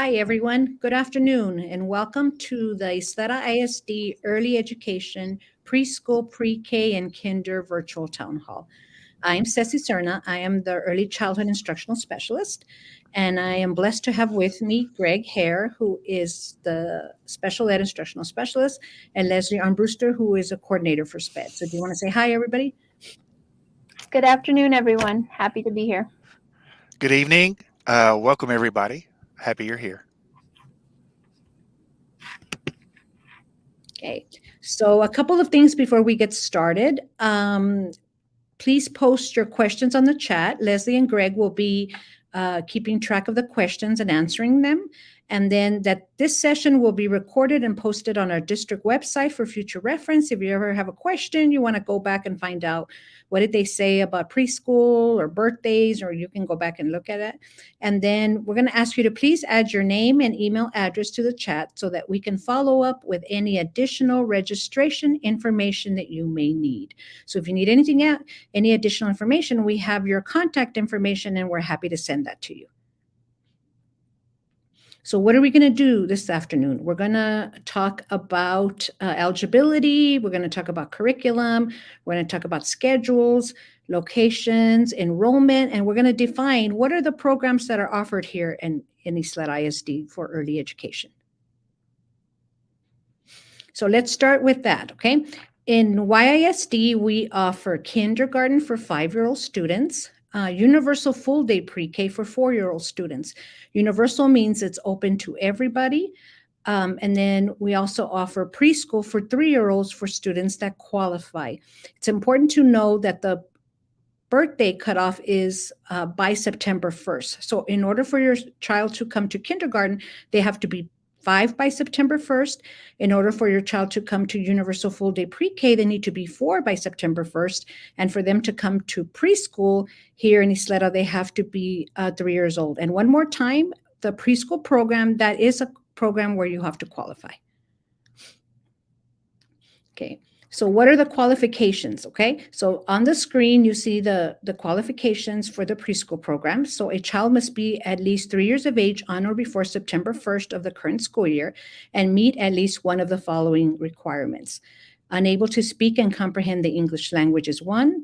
Hi, everyone. Good afternoon, and welcome to the Isleta ISD Early Education Preschool, Pre-K, and Kinder Virtual Town Hall. I'm Ceci Serna. I am the Early Childhood Instructional Specialist, and I am blessed to have with me Greg Hare, who is the Special Ed Instructional Specialist, and Leslie Armbruster, who is a coordinator for SPED. So do you want to say hi, everybody? Good afternoon, everyone. Happy to be here. Good evening. Welcome, everybody. Happy you're here. Okay, so a couple of things before we get started. Please post your questions on the chat. Leslie and Greg will be keeping track of the questions and answering them. And then this session will be recorded and posted on our district website for future reference. If you ever have a question, you want to go back and find out what did they say about preschool or birthdays, or you can go back and look at it. And then we're going to ask you to please add your name and email address to the chat so that we can follow up with any additional registration information that you may need. So if you need any additional information, we have your contact information and we're happy to send that to you. So what are we going to do this afternoon? We're going to talk about eligibility. We're going to talk about curriculum. We're going to talk about schedules, locations, enrollment, and we're going to define what are the programs that are offered here in Isleta ISD for early education. So let's start with that, okay? In YISD, we offer kindergarten for 5-year-old students, universal full-day pre-K for 4-year-old students. Universal means it's open to everybody. And then we also offer preschool for 3-year-olds for students that qualify. It's important to know that the birthday cutoff is by September 1st. So in order for your child to come to kindergarten, they have to be 5 by September 1st. In order for your child to come to universal full day pre-K, they need to be 4 by September 1st. And for them to come to preschool here in Isleta, they have to be 3 years old. And one more time, the preschool program, that is a program where you have to qualify. Okay. So what are the qualifications, okay? So on the screen, you see the qualifications for the preschool program. So a child must be at least 3 years of age on or before September 1st of the current school year and meet at least one of the following requirements. Unable to speak and comprehend the English language is one.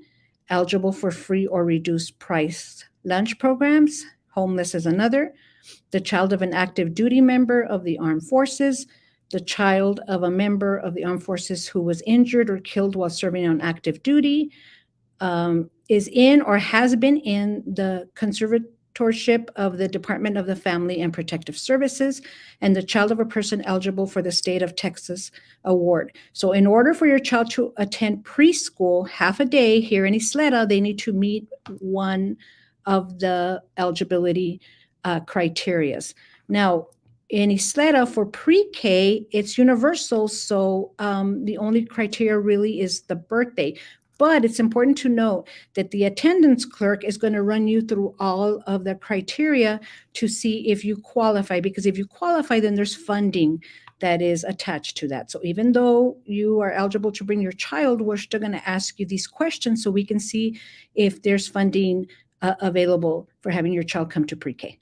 Eligible for free or reduced price lunch programs. Homeless is another. The child of an active duty member of the armed forces. The child of a member of the armed forces who was injured or killed while serving on active duty, is in or has been in the conservatorship of the Department of the Family and Protective Services, and the child of a person eligible for the State of Texas award. So in order for your child to attend preschool half a day here in Isleta, they need to meet one of the eligibility criterias. Now, in Isleta for pre-K, it's universal, so the only criteria really is the birthday. But it's important to note that the attendance clerk is going to run you through all of the criteria to see if you qualify, because if you qualify, then there's funding that is attached to that. So even though you are eligible to bring your child, we're still going to ask you these questions so we can see if there's funding available for having your child come to pre-K.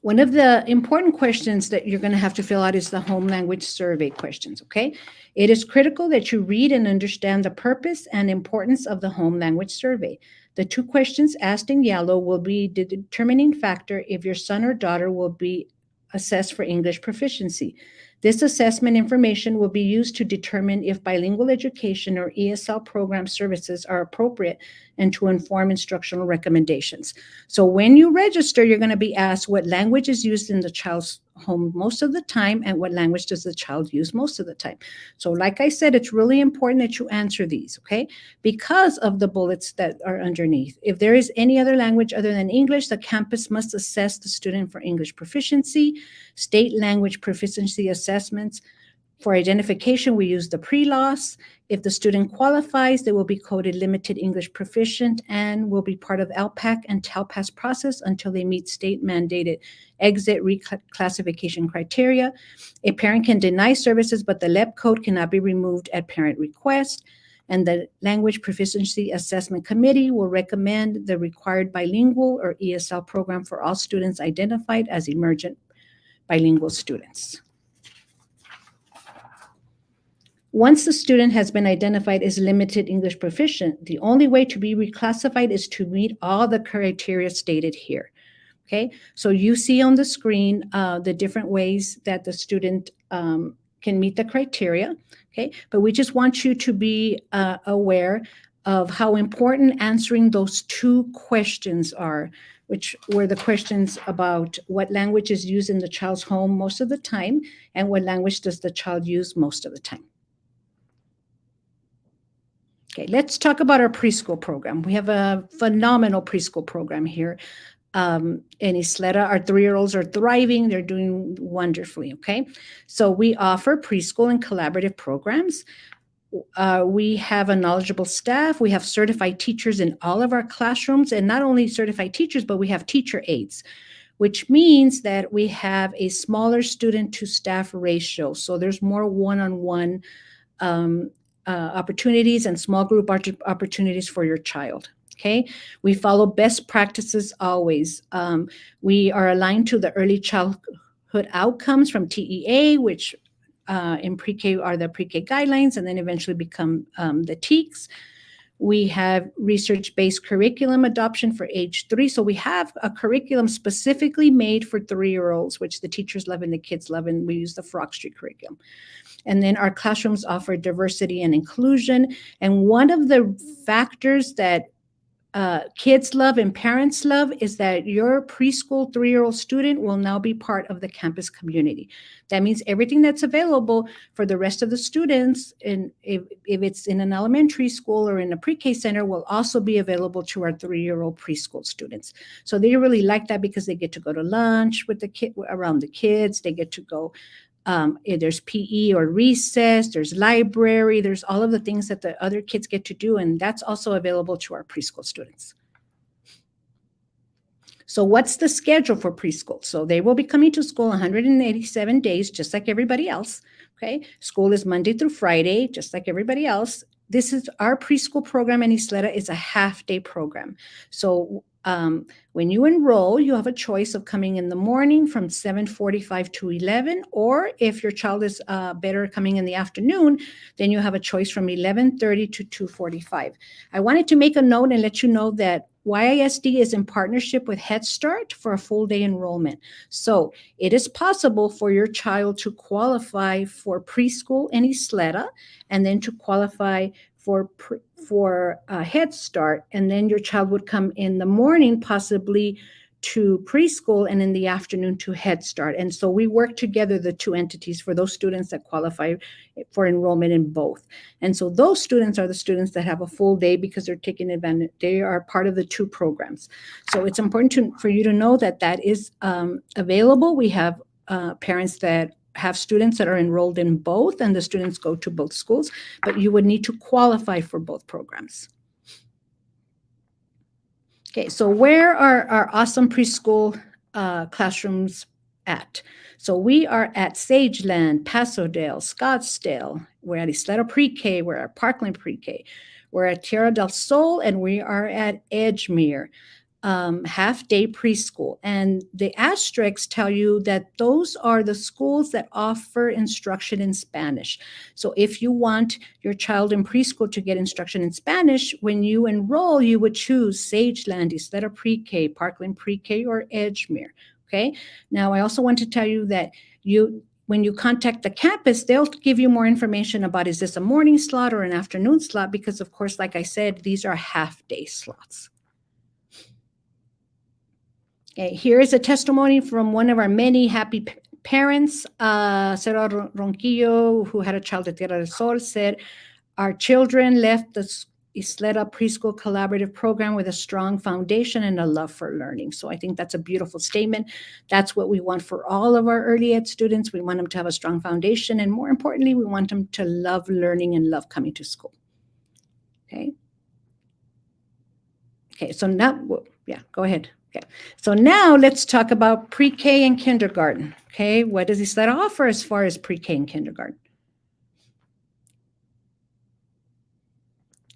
One of the important questions that you're going to have to fill out is the home language survey questions, okay? It is critical that you read and understand the purpose and importance of the home language survey. The 2 questions asked in yellow will be the determining factor if your son or daughter will be assessed for English proficiency. This assessment information will be used to determine if bilingual education or ESL program services are appropriate and to inform instructional recommendations. So when you register, you're going to be asked what language is used in the child's home most of the time and what language does the child use most of the time. So like I said, it's really important that you answer these, okay? Because of the bullets that are underneath. If there is any other language other than English, the campus must assess the student for English proficiency, state language proficiency assessments. For identification, we use the pre-loss. If the student qualifies, they will be coded limited English proficient and will be part of LPAC and TELPAS process until they meet state-mandated exit reclassification criteria. A parent can deny services, but the LEP code cannot be removed at parent request. and the Language Proficiency Assessment Committee will recommend the required bilingual or ESL program for all students identified as emergent bilingual students. Once the student has been identified as limited English proficient, the only way to be reclassified is to meet all the criteria stated here. Okay, so you see on the screen the different ways that the student can meet the criteria. Okay, but we just want you to be aware of how important answering those two questions are, which were the questions about what language is used in the child's home most of the time and what language does the child use most of the time. Okay, let's talk about our preschool program. We have a phenomenal preschool program here. In Isleta, our 3-year-olds are thriving. They're doing wonderfully, okay? So we offer preschool and collaborative programs. We have a knowledgeable staff. We have certified teachers in all of our classrooms, and not only certified teachers, but we have teacher aides, which means that we have a smaller student to staff ratio. So there's more one-on-one opportunities and small group opportunities for your child. Okay, we follow best practices always. We are aligned to the early childhood outcomes from TEA, which in pre-K are the pre-K guidelines and then eventually become the TEKS. We have research-based curriculum adoption for age 3. So we have a curriculum specifically made for 3-year-olds, which the teachers love and the kids love, and we use the Frog Street curriculum. And then our classrooms offer diversity and inclusion. And one of the factors that kids love and parents love is that your preschool 3-year-old student will now be part of the campus community. That means everything that's available for the rest of the students, and if it's in an elementary school or in a pre-K center, will also be available to our 3-year-old preschool students. So they really like that because they get to go to lunch with the kid around the kids. They get to go. There's PE or recess, there's library, there's all of the things that the other kids get to do, and that's also available to our preschool students. So what's the schedule for preschool? So they will be coming to school 187 days, just like everybody else, okay? School is Monday through Friday, just like everybody else. This is our preschool program in Isleta. It's a half-day program. So when you enroll, you have a choice of coming in the morning from 7:45 to 11, or if your child is better coming in the afternoon, then you have a choice from 11:30 to 2:45. I wanted to make a note and let you know that YISD is in partnership with Head Start for a full day enrollment. So it is possible for your child to qualify for preschool in Isleta and then to qualify for Head Start, and then your child would come in the morning possibly to preschool and in the afternoon to Head Start. And so we work together, the two entities, for those students that qualify for enrollment in both. And so those students are the students that have a full day because they're taking advantage. They are part of the two programs. So it's important for you to know that that is available. We have parents that have students that are enrolled in both, and the students go to both schools, but you would need to qualify for both programs. Okay, so where are our awesome preschool classrooms at? So we are at Sageland, Pasadena, Scottsdale. We're at Isleta Pre-K. We're at Parkland Pre-K. We're at Tierra del Sol, and we are at Edgemere. Half-day preschool. And the asterisks tell you that those are the schools that offer instruction in Spanish. So if you want your child in preschool to get instruction in Spanish, when you enroll, you would choose Sageland, Isleta Pre-K, Parkland Pre-K, or Edgemere. Okay. Now, I also want to tell you that when you contact the campus, they'll give you more information about, is this a morning slot or an afternoon slot? Because, of course, like I said, these are half-day slots. Okay, here is a testimony from one of our many happy parents. Cera Ronquillo, who had a child at Tierra del Sol, said, our children left the Isleta Preschool Collaborative Program with a strong foundation and a love for learning. So I think that's a beautiful statement. That's what we want for all of our early ed students. We want them to have a strong foundation, and more importantly, we want them to love learning and love coming to school. Okay. Okay, so now, yeah, go ahead. Okay, so now let's talk about pre-K and kindergarten. Okay, what does Isleta offer as far as pre-K and kindergarten?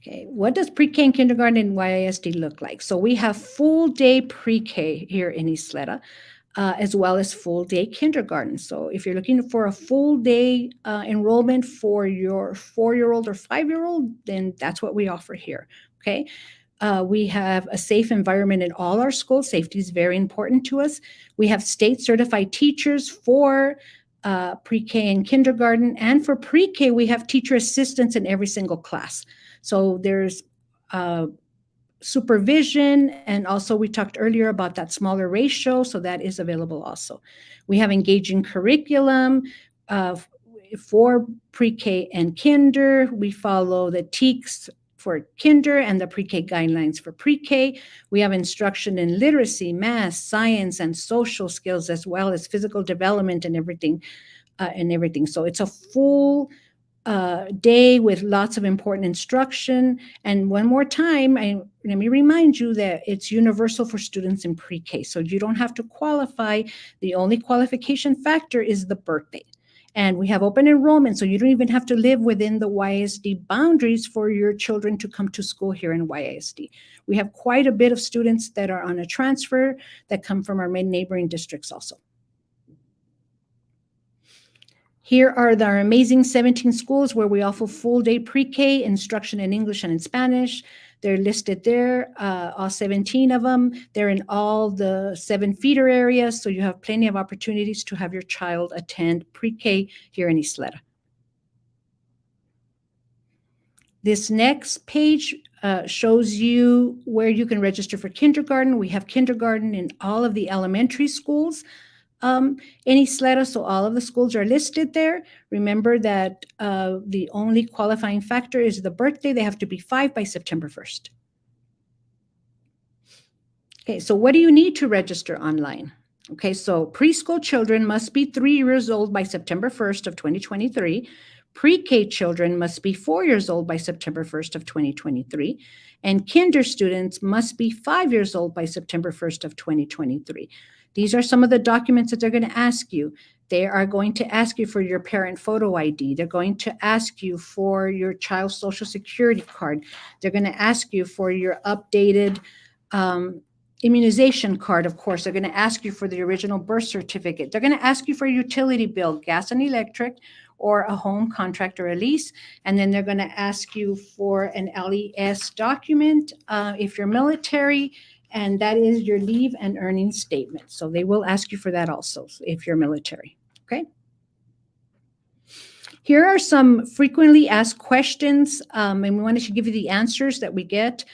Okay, what does pre-K and kindergarten in YISD look like? So we have full day pre-K here in Isleta, as well as full day kindergarten. So if you're looking for a full day enrollment for your 4-year-old or 5-year-old, then that's what we offer here. Okay. We have a safe environment in all our schools. Safety is very important to us. We have state certified teachers for pre-K and kindergarten. And for pre-K, we have teacher assistants in every single class. So there's supervision, and also we talked earlier about that smaller ratio, so that is available also. We have engaging curriculum for pre-K and kinder. We follow the TEKS for kinder and the pre-K guidelines for pre-K. We have instruction in literacy, math, science, and social skills, as well as physical development and everything. So it's a full day with lots of important instruction. And one more time, let me remind you that it's universal for students in pre-K. So you don't have to qualify. The only qualification factor is the birthday. And we have open enrollment, so you don't even have to live within the YISD boundaries for your children to come to school here in YISD. We have quite a bit of students that are on a transfer that come from our neighboring districts also. Here are our amazing 17 schools where we offer full day pre-K instruction in English and in Spanish. They're listed there, all 17 of them. They're in all the 7 feeder areas, so you have plenty of opportunities to have your child attend pre-K here in Isleta. This next page shows you where you can register for kindergarten. We have kindergarten in all of the elementary schools in Isleta, so all of the schools are listed there. Remember that the only qualifying factor is the birthday. They have to be 5 by September 1st. Okay, so what do you need to register online? Okay, so preschool children must be 3 years old by September 1st of 2023. Pre-K children must be 4 years old by September 1st of 2023. And kinder students must be 5 years old by September 1st of 2023. These are some of the documents that they're going to ask you. They are going to ask you for your parent photo ID. They're going to ask you for your child's social security card. They're going to ask you for your updated immunization card, of course. They're going to ask you for the original birth certificate. They're going to ask you for a utility bill, gas and electric, or a home contract or a lease. And then they're going to ask you for an LES document if you're military, and that is your leave and earnings statement. So they will ask you for that also if you're military, okay? Here are some frequently asked questions, and we wanted to give you the answers that we get.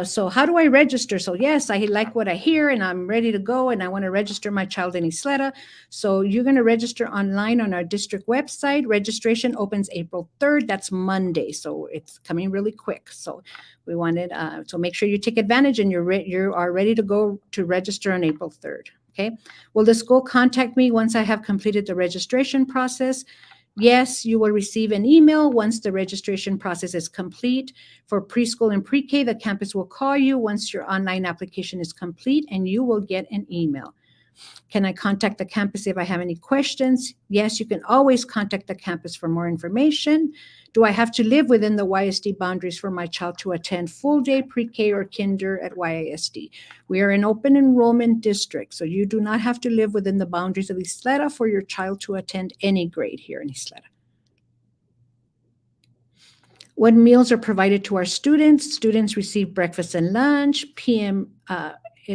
So how do I register? So yes, I like what I hear and I'm ready to go and I want to register my child in Isleta. So you're going to register online on our district website. Registration opens April 3rd. That's Monday. So it's coming really quick. So we wanted, so make sure you take advantage and you are ready to go to register on April 3rd. Okay. Will the school contact me once I have completed the registration process? Yes, you will receive an email once the registration process is complete. For preschool and pre-K, the campus will call you once your online application is complete and you will get an email. Can I contact the campus if I have any questions? Yes, you can always contact the campus for more information. Do I have to live within the YISD boundaries for my child to attend full day pre-K or kinder at YISD? We are an open enrollment district, so you do not have to live within the boundaries of Isleta for your child to attend any grade here in Isleta. What meals are provided to our students? Students receive breakfast and lunch, PM,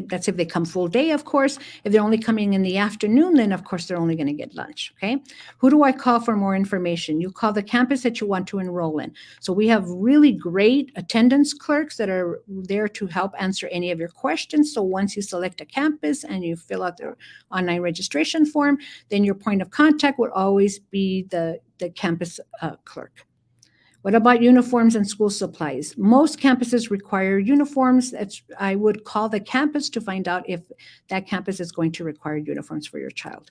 that's if they come full day, of course. If they're only coming in the afternoon, then of course they're only going to get lunch, okay? Who do I call for more information? You call the campus that you want to enroll in. So we have really great attendance clerks that are there to help answer any of your questions. So once you select a campus and you fill out the online registration form, then your point of contact would always be the campus clerk. What about uniforms and school supplies? Most campuses require uniforms. I would call the campus to find out if that campus is going to require uniforms for your child.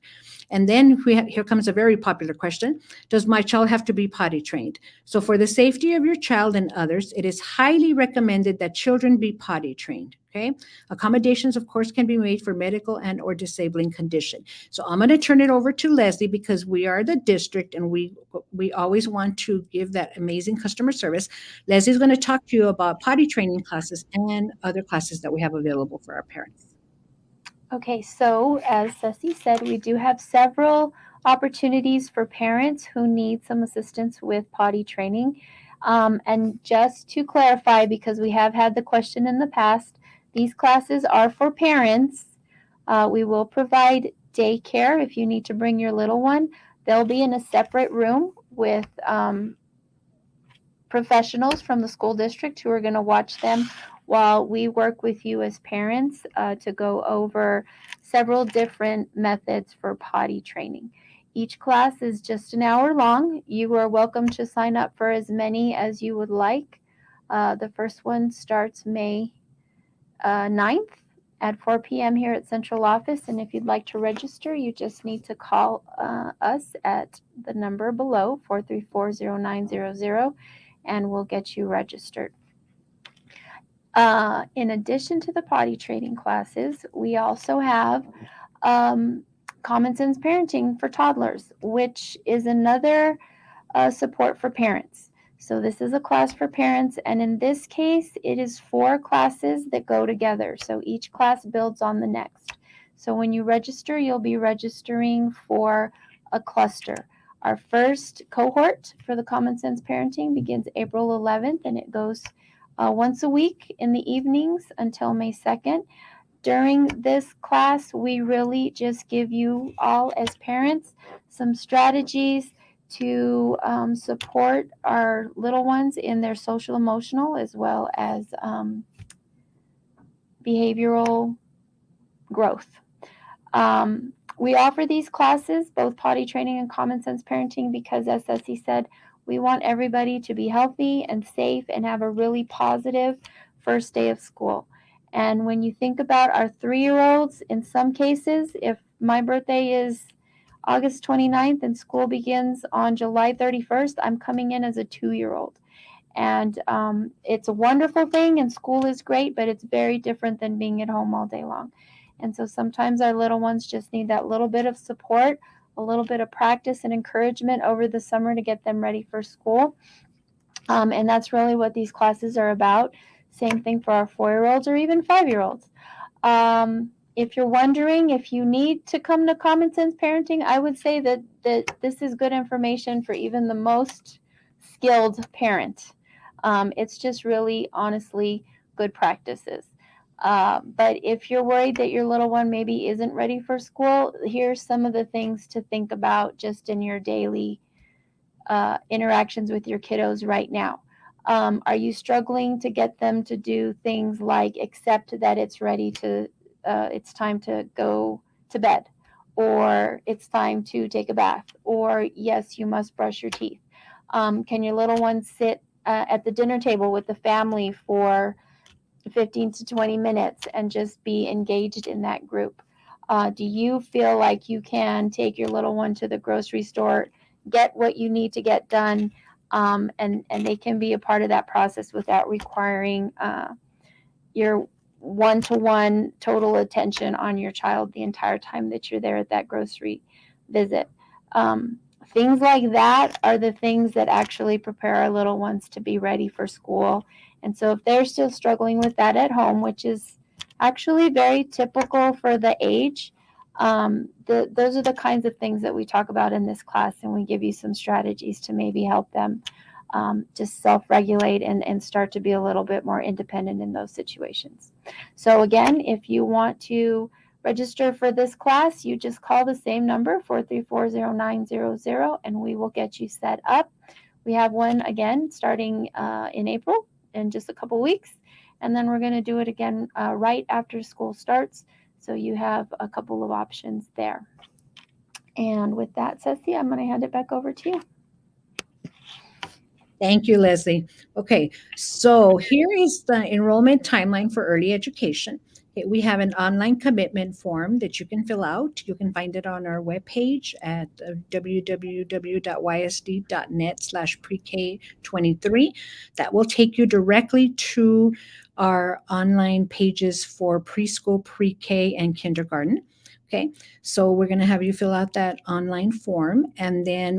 And then here comes a very popular question. Does my child have to be potty trained? So for the safety of your child and others, it is highly recommended that children be potty trained. Okay. Accommodations, of course, can be made for medical and or disabling condition. So I'm going to turn it over to Leslie because we are the district and we always want to give that amazing customer service. Leslie's going to talk to you about potty training classes and other classes that we have available for our parents. Okay, so as Ceci said, we do have several opportunities for parents who need some assistance with potty training. And just to clarify, because we have had the question in the past, these classes are for parents. We will provide daycare if you need to bring your little one. They'll be in a separate room with professionals from the school district who are going to watch them while we work with you as parents to go over several different methods for potty training. Each class is just an hour long. You are welcome to sign up for as many as you would like. The first one starts May 9th at 4 p.m. here at Central Office. And if you'd like to register, you just need to call us at the number below, 434-0900, and we'll get you registered. In addition to the potty training classes, we also have Common Sense Parenting for Toddlers, which is another support for parents. So this is a class for parents, and in this case, it is 4 classes that go together. So each class builds on the next. So when you register, you'll be registering for a cluster. Our first cohort for the Common Sense Parenting begins April 11th, and it goes once a week in the evenings until May 2nd. During this class, we really just give you all as parents some strategies to support our little ones in their social emotional as well as behavioral growth. We offer these classes, both potty training and common sense parenting, because as Ceci said, we want everybody to be healthy and safe and have a really positive first day of school. And when you think about our 3-year-olds, in some cases, if my birthday is August 29th and school begins on July 31st, I'm coming in as a 2-year-old. And it's a wonderful thing, and school is great, but it's very different than being at home all day long. And so sometimes our little ones just need that little bit of support, a little bit of practice and encouragement over the summer to get them ready for school. And that's really what these classes are about. Same thing for our 4-year-olds or even 5-year-olds. If you're wondering if you need to come to Common Sense Parenting, I would say that this is good information for even the most skilled parent. It's just really, honestly, good practices. But if you're worried that your little one maybe isn't ready for school, here's some of the things to think about just in your daily interactions with your kiddos right now. Are you struggling to get them to do things like accept that it's it's time to go to bed, or it's time to take a bath, or yes, you must brush your teeth? Can your little one sit at the dinner table with the family for 15 to 20 minutes and just be engaged in that group? Do you feel like you can take your little one to the grocery store, get what you need to get done, and they can be a part of that process without requiring your one-to-one total attention on your child the entire time that you're there at that grocery visit? Things like that are the things that actually prepare our little ones to be ready for school. And so if they're still struggling with that at home, which is actually very typical for the age, those are the kinds of things that we talk about in this class, and we give you some strategies to maybe help them just self-regulate and start to be a little bit more independent in those situations. So again, if you want to register for this class, you just call the same number, 434-0900, and we will get you set up. We have one again starting in April in just a couple weeks, and then we're going to do it again right after school starts. So you have a couple of options there. And with that, Ceci, I'm going to hand it back over to you. Thank you, Leslie. Okay, so here is the enrollment timeline for early education. Okay, we have an online commitment form that you can fill out. You can find it on our webpage at www.ysd.net/pre-K23. That will take you directly to our online pages for preschool, pre-K, and kindergarten. Okay, so we're going to have you fill out that online form, and then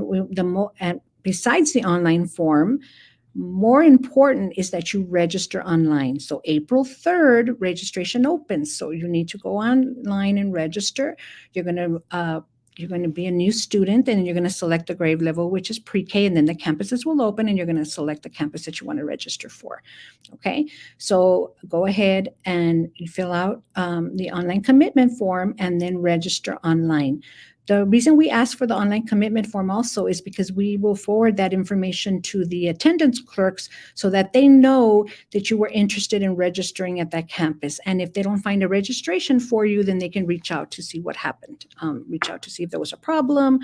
and besides the online form, more important is that you register online. So April 3rd, registration opens. So you need to go online and register. You're going to be a new student, and you're going to select the grade level, which is pre-K, and then the campuses will open, and you're going to select the campus that you want to register for. Okay, so go ahead and you fill out the online commitment form and then register online. The reason we ask for the online commitment form also is because we will forward that information to the attendance clerks so that they know that you were interested in registering at that campus. And if they don't find a registration for you, then they can reach out to see what happened, reach out to see if there was a problem,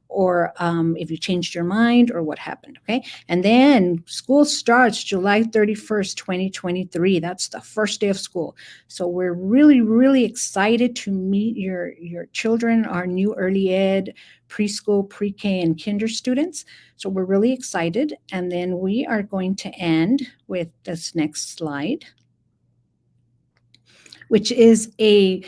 or if you changed your mind or what happened, okay? And then school starts July 31st, 2023. That's the first day of school. So we're really, really excited to meet your children, our new early ed, preschool, pre-K, and kinder students. So we're really excited. And then we are going to end with this next slide, which is a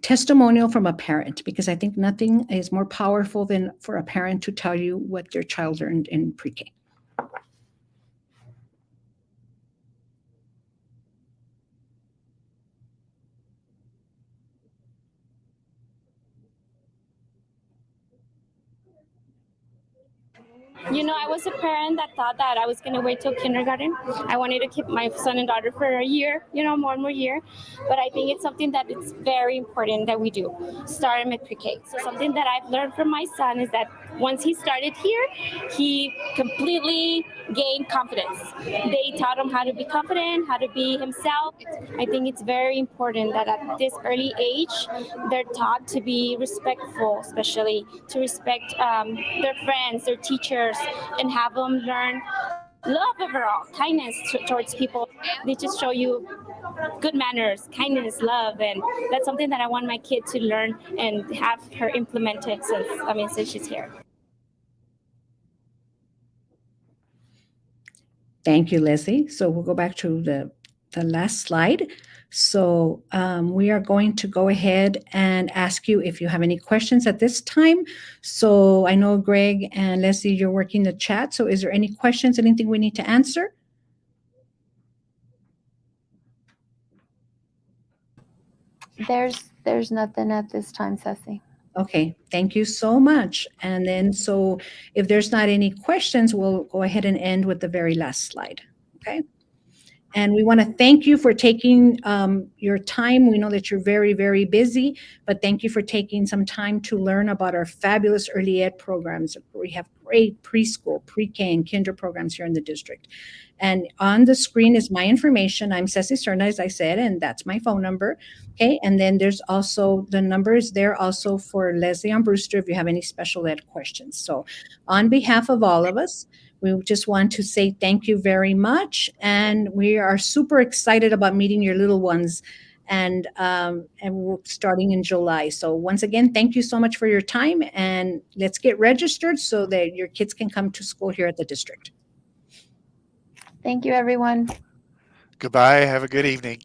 testimonial from a parent, because I think nothing is more powerful than for a parent to tell you what their child learned in pre-K. You know, I was a parent that thought that I was going to wait till kindergarten. I wanted to keep my son and daughter for a year, you know, one more year. But I think it's something that it's very important that we do, start him at pre-K. So something that I've learned from my son is that once he started here, he completely gained confidence. They taught him how to be confident, how to be himself. I think it's very important that at this early age, they're taught to be respectful, especially to respect their friends, their teachers, and have them learn love overall, kindness towards people. They just show you good manners, kindness, love, and that's something that I want my kid to learn and have her implemented since she's here. Thank you, Leslie. So we'll go back to the last slide. So we are going to go ahead and ask you if you have any questions at this time. So I know Greg and Leslie, you're working the chat. So is there any questions, anything we need to answer? There's nothing at this time, Ceci. Okay, thank you so much. And then, so if there's not any questions, we'll go ahead and end with the very last slide, okay? And we want to thank you for taking your time. We know that you're very, very busy, but thank you for taking some time to learn about our fabulous early ed programs. We have great preschool, pre-K, and kinder programs here in the district. And on the screen is my information. I'm Ceci Serna, as I said, and that's my phone number. Okay, and then there's also the numbers there also for Leslie and Brewster if you have any special ed questions. So on behalf of all of us, we just want to say thank you very much, and we are super excited about meeting your little ones, and we're starting in July. So once again, thank you so much for your time, and let's get registered so that your kids can come to school here at the district. Thank you, everyone. Goodbye. Have a good evening.